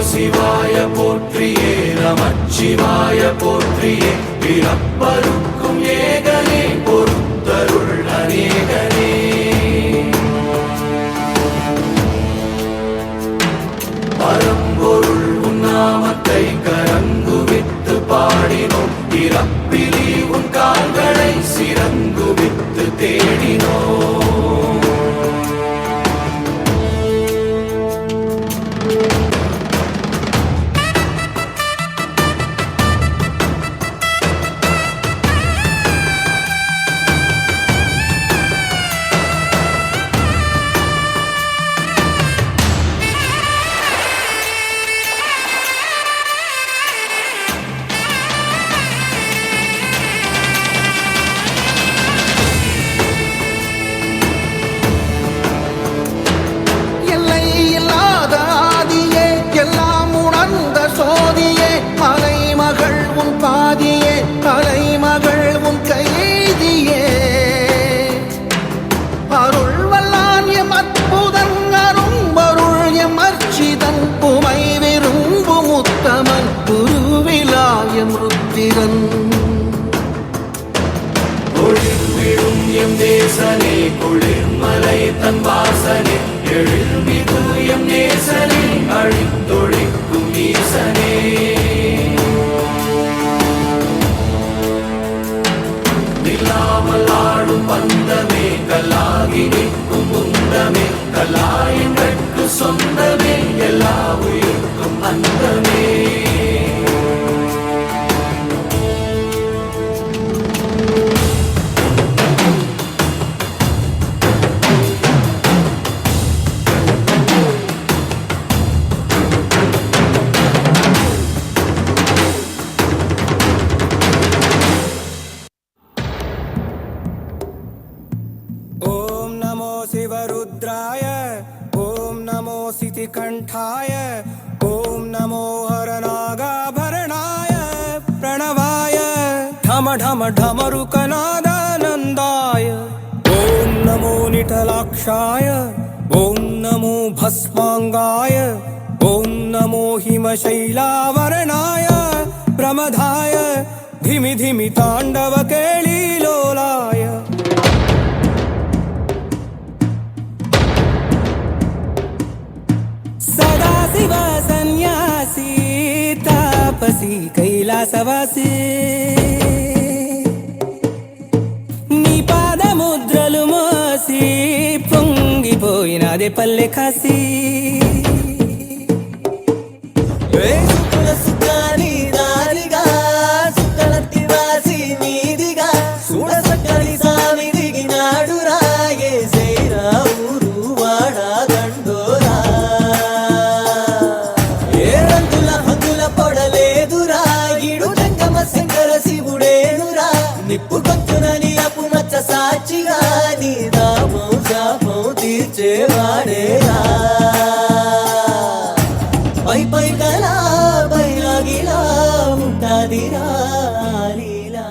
சிவாய போற்றியே நமச்சிவாய போற்றியே பிறப்பருக்கும் ஏகனே பொறுத்தருள் அநேகனே பரம்பொருள் உன்னாமத்தை கரங்குவித்து பாடினோம் பிறப்பிலி உன் கால்களை சிறங்குவித்து தேடினோம் ஒளிர்விடும் எம் தேசனே குளிர்மலை தன் வாசனே எழில்மிகு எம் நேசனே அழித்தொழிக்கும் ஈசனே நில்லாமல் ஆடும் பந்தமே கல்லாகி நிற்கும் முந்தமே கல்லாயங்களுக்கு சொந்தமே எல்லா உயிர்க்கும் அந்தமே शिवरुद्राय ओम नमो सितिकंठाय ओम नमो हरनागाभरणाय प्रणवाय ढम ढम ढमरुकनादानन्दाय ओम नमो निटलाक्षाय ओम नमो भस्मांगाय ओम नमो हिमशैलावरणाय प्रमदाय धिमि धिमि तांडव केळीलोलाय सदाशिव सन्यासी तापसी कैलासवासी नी पादमुद्रलु मोसी పొంగిపోయినదే పల్లె కాసి సాక్షిగా నీ దామో శాపం తీర్చేవాడేరా పై పై కలా బైలాగిలా ఉంటాదిరా లీలా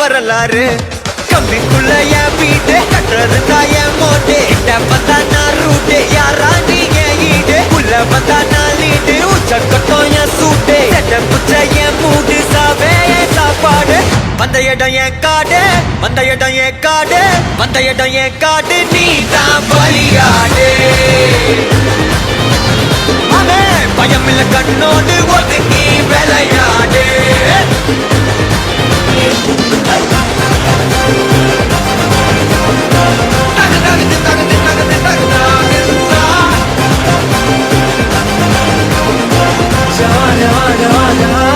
வரலாறு கம்மிக்குள்ள என் வீடு கட்டுறதுக்கா என் மோட்டே கிட்ட வந்தா நான் ரூட்டே யாரா நீங்க ஈடு உள்ள வந்தா நான் லீடு உச்சக்கட்டம் என் சூட்டே செட்ட குச்ச என் மூடு சாவே என் சாப்பாடு வந்த இடம் என் காடு வந்த இடம் என் காடு வந்த இடம் என் காடு நீ தான் பலியாடு அவன் பயமில்ல கண்ணோடு ஒதுங்கி விளையாடு Jana, Jana, Jana.